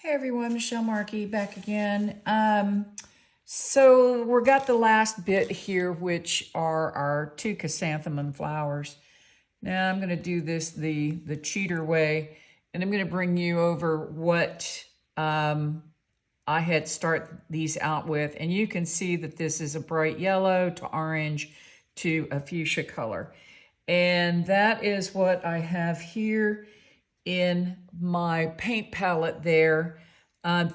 Hey everyone, Michelle Markey back again. So we got the last bit here, which are our two chrysanthemum flowers. Now I'm going to do this the cheater way, and I'm going to bring you over what I had start these out with, and you can see that this is a bright yellow to orange to a fuchsia color, and that is what I have here in my paint palette there.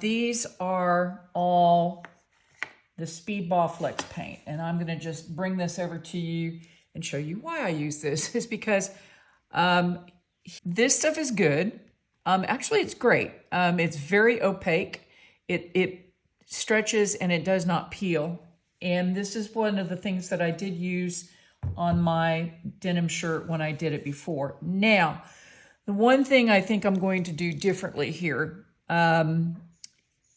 These are all the Speedball Flex paint, and I'm going to just bring this over to you and show you why I use this. Is because this stuff is good. Actually, it's great. It's very opaque. It stretches and it does not peel. And this is one of the things that I did use on my denim shirt when I did it before. Now, the one thing I think I'm going to do differently here,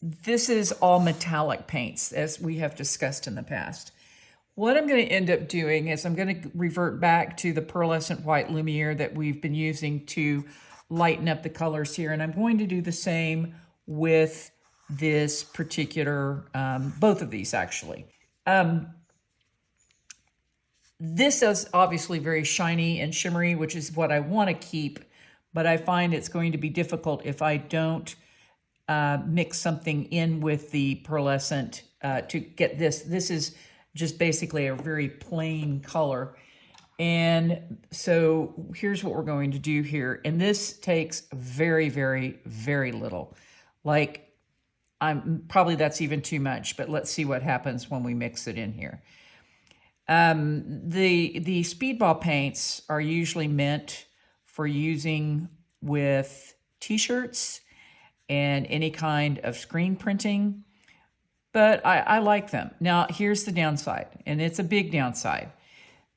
this is all metallic paints, as we have discussed in the past. What I'm going to end up doing is I'm going to revert back to the pearlescent white Lumiere that we've been using to lighten up the colors here. And I'm going to do the same with this particular, both of these actually. This is obviously very shiny and shimmery, which is what I want to keep, but I find it's going to be difficult if I don't mix something in with the pearlescent to get this. This is just basically a very plain color. And so here's what we're going to do here. And this takes very, very, very little. Like, probably that's even too much, but let's see what happens when we mix it in here. The Speedball paints are usually meant for using with t-shirts and any kind of screen printing, but I like them. Now, here's the downside, and it's a big downside.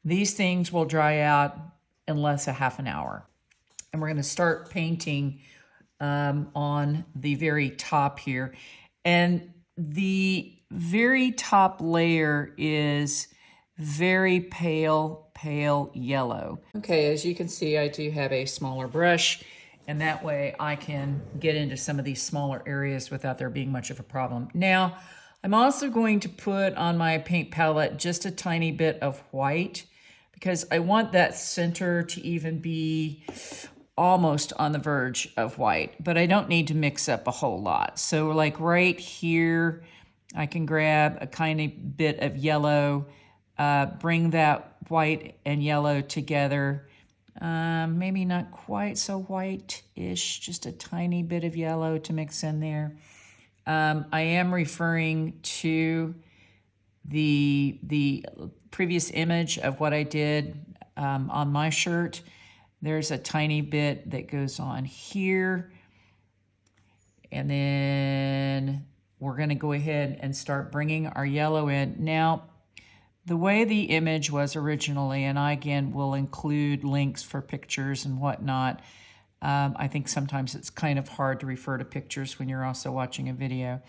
These things will dry out in less than half an hour. And we're going to start painting on the very top here. And the very top layer is very pale, pale yellow. Okay, as you can see, I do have a smaller brush, and that way I can get into some of these smaller areas without there being much of a problem. Now, I'm also going to put on my paint palette just a tiny bit of white because I want that center to even be almost on the verge of white, but I don't need to mix up a whole lot. So like right here, I can grab a tiny bit of yellow, bring that white and yellow together. Maybe not quite so white-ish, just a tiny bit of yellow to mix in there. I am referring to the previous image of what I did on my shirt. There's a tiny bit that goes on here. And then we're going to go ahead and start bringing our yellow in. Now, the way the image was originally, and I again will include links for pictures and whatnot. I think sometimes it's kind of hard to refer to pictures when you're also watching a video.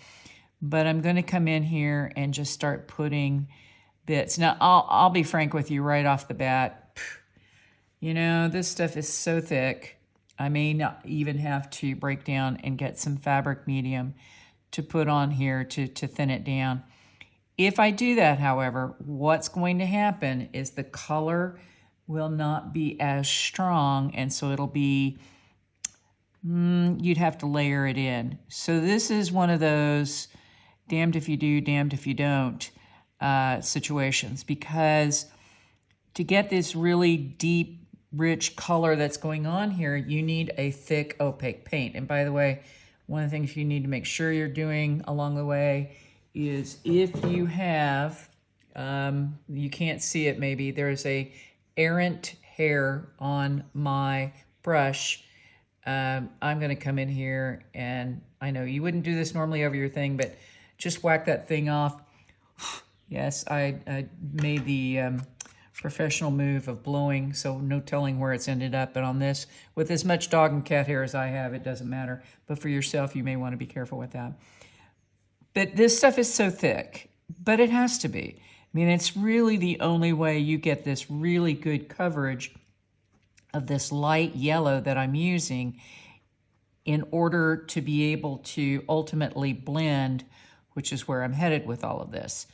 But I'm going to come in here and just start putting bits. Now, I'll be frank with you right off the bat. You know, this stuff is so thick, I may not even have to break down and get some fabric medium to put on here to thin it down. If I do that, however, what's going to happen is the color will not be as strong, and so it'll be, you'd have to layer it in. So this is one of those damned if you do, damned if you don't situations, because to get this really deep, rich color that's going on here, you need a thick, opaque paint. And by the way, one of the things you need to make sure you're doing along the way is if you have, you can't see it maybe, there's a errant hair on my brush. I'm going to come in here, and I know you wouldn't do this normally over your thing, but just whack that thing off. Yes, I made the professional move of blowing, so no telling where it's ended up. But on this, with as much dog and cat hair as I have, it doesn't matter. But for yourself, you may want to be careful with that. But this stuff is so thick, but it has to be. I mean, it's really the only way you get this really good coverage of this light yellow that I'm using in order to be able to ultimately blend, which is where I'm headed with all of this.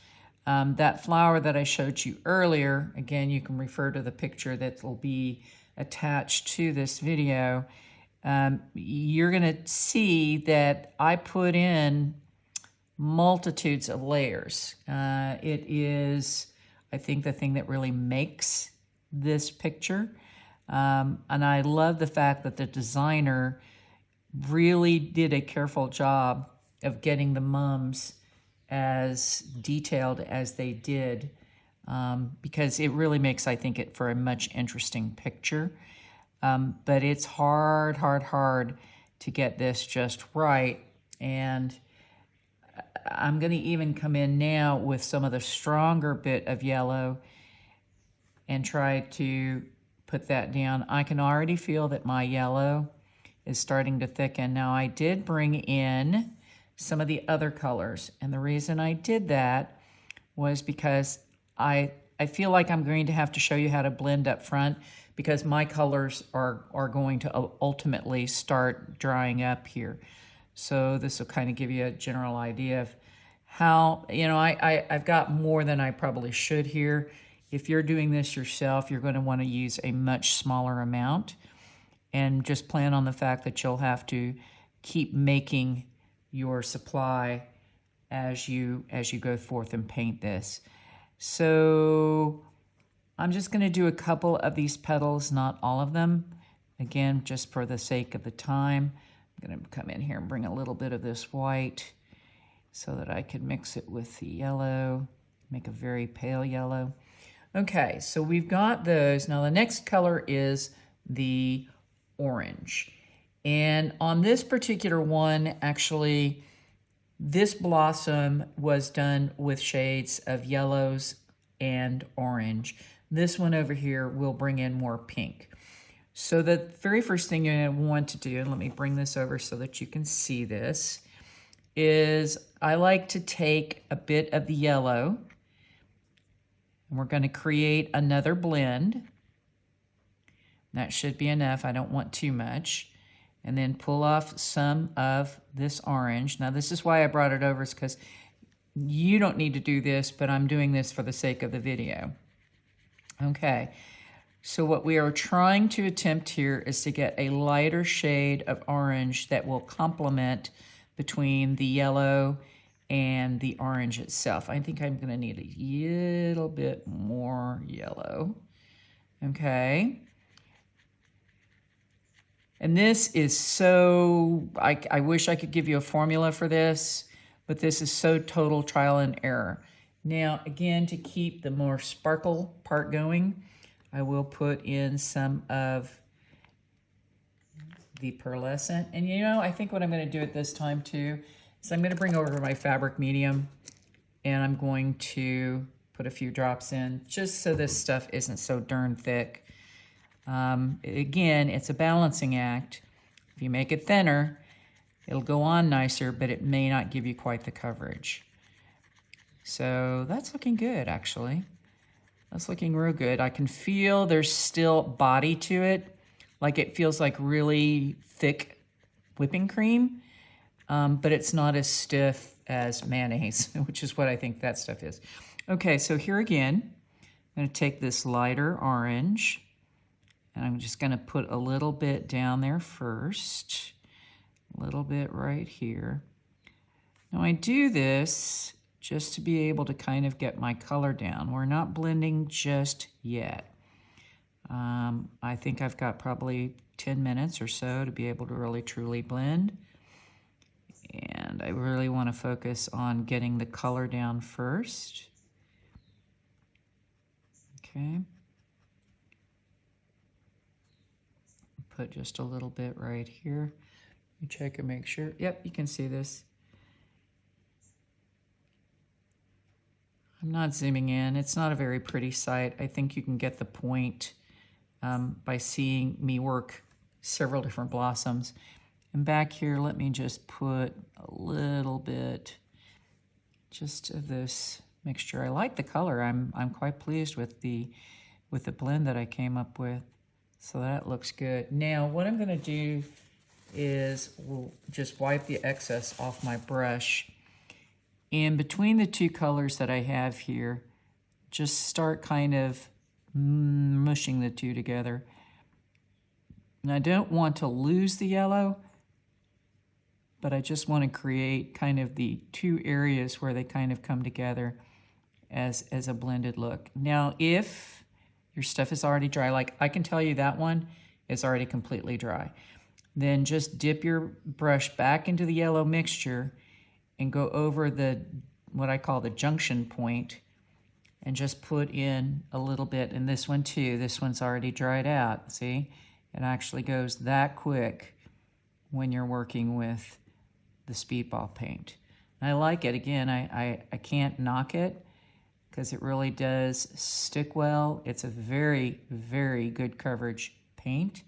That flower that I showed you earlier, again, you can refer to the picture that will be attached to this video. You're going to see that I put in multitudes of layers. It is, I think, the thing that really makes this picture. And I love the fact that the designer really did a careful job of getting the mums as detailed as they did, because it really makes, I think, it for a much interesting picture. But it's hard to get this just right. And I'm going to even come in now with some of the stronger bit of yellow and try to put that down. I can already feel that my yellow is starting to thicken. Now, I did bring in some of the other colors, and the reason I did that was because I feel like I'm going to have to show you how to blend up front, because my colors are going to ultimately start drying up here. So this will kind of give you a general idea of how, you know, I've got more than I probably should here. If you're doing this yourself, you're going to want to use a much smaller amount, and just plan on the fact that you'll have to keep making your supply as you go forth and paint this. So I'm just going to do a couple of these petals, not all of them. Again, just for the sake of the time, I'm going to come in here and bring a little bit of this white so that I can mix it with the yellow, make a very pale yellow. Okay, so we've got those. Now the next color is the orange. And on this particular one, actually, this blossom was done with shades of yellows and orange. This one over here will bring in more pink. So the very first thing you're going to want to do, and let me bring this over so that you can see this, is I like to take a bit of the yellow, and we're going to create another blend. That should be enough. I don't want too much. And then pull off some of this orange. Now this is why I brought it over, is because you don't need to do this, but I'm doing this for the sake of the video. Okay, so what we are trying to attempt here is to get a lighter shade of orange that will complement between the yellow and the orange itself. I think I'm gonna need a little bit more yellow. Okay. And this is so, I wish I could give you a formula for this, but this is so total trial and error. Now, again, to keep the more sparkle part going, I will put in some of the pearlescent. And you know, I think what I'm going to do at this time too, is I'm going to bring over my fabric medium, and I'm going to put a few drops in, just so this stuff isn't so darn thick. Again, it's a balancing act. If you make it thinner, it'll go on nicer, but it may not give you quite the coverage. So that's looking good, actually. That's looking real good. I can feel there's still body to it, like it feels like really thick whipping cream, but it's not as stiff as mayonnaise, which is what I think that stuff is. Okay, so here again, I'm going to take this lighter orange, and I'm just going to put a little bit down there first, a little bit right here. Now I do this just to be able to kind of get my color down. We're not blending just yet. I think I've got probably 10 minutes or so to be able to really truly blend. And I really want to focus on getting the color down first. Okay. Put just a little bit right here. You check and make sure. Yep, you can see this. I'm not zooming in. It's not a very pretty sight. I think you can get the point by seeing me work several different blossoms. And back here, let me just put a little bit just of this mixture. I like the color. I'm quite pleased with the blend that I came up with. So that looks good. Now, what I'm going to do is we'll just wipe the excess off my brush. And between the two colors that I have here, just start kind of mushing the two together. And I don't want to lose the yellow, but I just want to create kind of the two areas where they kind of come together as a blended look. Now, if your stuff is already dry, like I can tell you that one is already completely dry, then just dip your brush back into the yellow mixture and go over the, what I call the junction point, and just put in a little bit. And this one too, this one's already dried out, see? It actually goes that quick when you're working with the speedball paint. And I like it. Again, I can't knock it because it really does stick well. It's a very, very good coverage paint.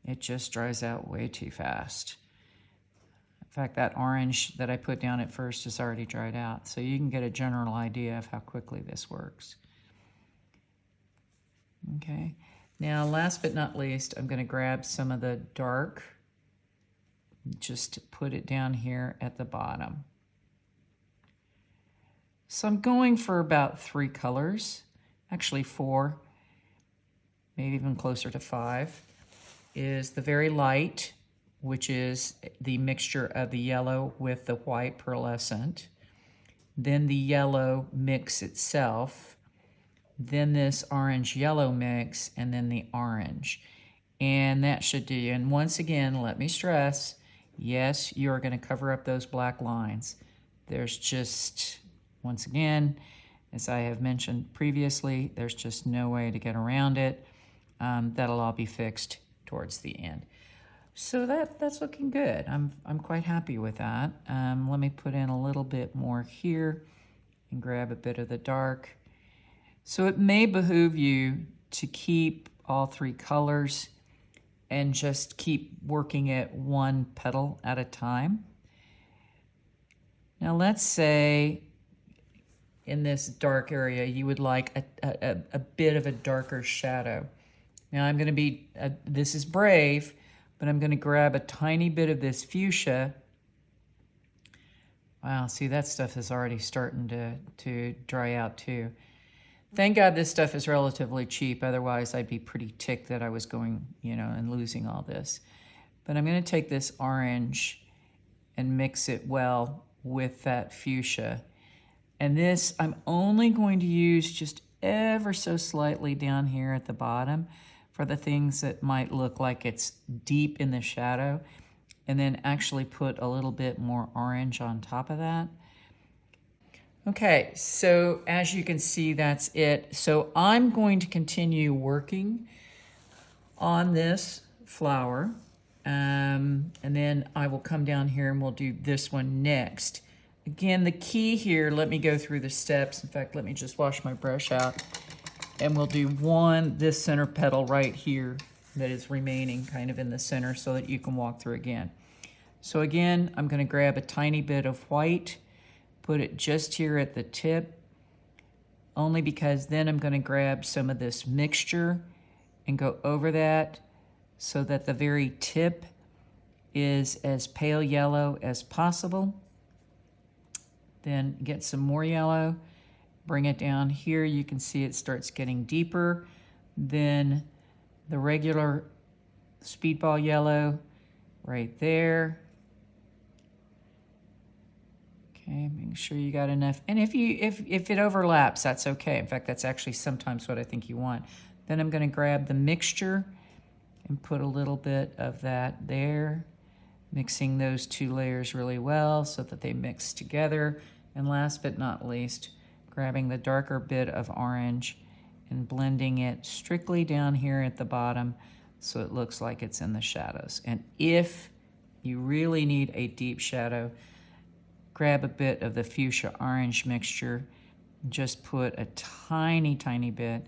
It just dries out way too fast. In fact, that orange that I put down at first is already dried out. So you can get a general idea of how quickly this works. Okay. Now, last but not least, I'm going to grab some of the dark, just to put it down here at the bottom. So I'm going for about 3 colors, actually 4, maybe even closer to 5, is the very light, which is the mixture of the yellow with the white pearlescent, then the yellow mix itself, then this orange-yellow mix, and then the orange. And that should do you. And once again, let me stress, yes, you're going to cover up those black lines. There's just, once again, as I have mentioned previously, there's just no way to get around it. That'll all be fixed towards the end. So that's looking good. I'm quite happy with that. Let me put in a little bit more here and grab a bit of the dark. So it may behoove you to keep all 3 colors and just keep working it one petal at a time. Now let's say in this dark area you would like a bit of a darker shadow. Now I'm going to be, this is brave, but I'm going to grab a tiny bit of this fuchsia. Wow, see, that stuff is already starting to dry out too. Thank God this stuff is relatively cheap. Otherwise, I'd be pretty ticked that I was going, and losing all this. But I'm going to take this orange and mix it well with that fuchsia. And this, I'm only going to use just ever so slightly down here at the bottom for the things that might look like it's deep in the shadow, and then actually put a little bit more orange on top of that. Okay, so as you can see, that's it. So I'm going to continue working on this flower, and then I will come down here and we'll do this one next. Again, the key here, let me go through the steps. In fact, let me just wash my brush out, and we'll do this center petal right here that is remaining kind of in the center so that you can walk through again. So again, I'm going to grab a tiny bit of white, put it just here at the tip, only because then I'm going to grab some of this mixture and go over that so that the very tip is as pale yellow as possible. Then get some more yellow, bring it down here. You can see it starts getting deeper than the regular speedball yellow right there. Okay, make sure you got enough. And if it overlaps, that's okay. In fact, that's actually sometimes what I think you want. Then I'm going to grab the mixture and put a little bit of that there, mixing those 2 layers really well so that they mix together. And last but not least, grabbing the darker bit of orange and blending it strictly down here at the bottom so it looks like it's in the shadows. And if you really need a deep shadow, grab a bit of the fuchsia orange mixture, just put a tiny, tiny bit.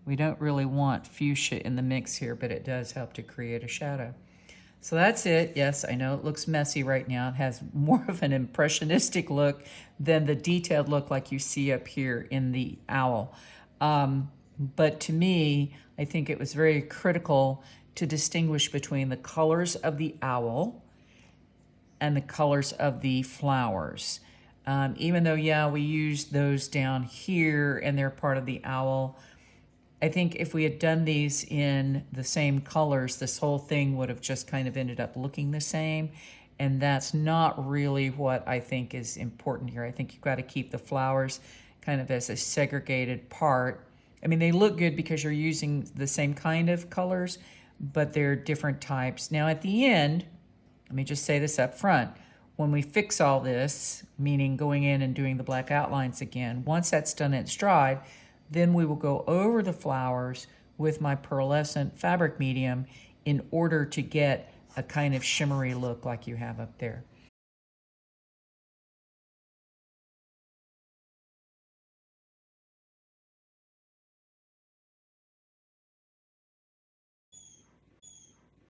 We don't really want fuchsia in the mix here, but it does help to create a shadow. So that's it. Yes, I know it looks messy right now. It has more of an impressionistic look than the detailed look like you see up here in the owl. But to me, I think it was very critical to distinguish between the colors of the owl and the colors of the flowers. Even though, yeah, we used those down here and they're part of the owl, I think if we had done these in the same colors, this whole thing would have just kind of ended up looking the same. And that's not really what I think is important here. I think you've got to keep the flowers kind of as a segregated part. I mean, they look good because you're using the same kind of colors, but they're different types. Now at the end, let me just say this up front. When we fix all this, meaning going in and doing the black outlines again, once that's done its stride, then we will go over the flowers with my pearlescent fabric medium in order to get a kind of shimmery look like you have up there.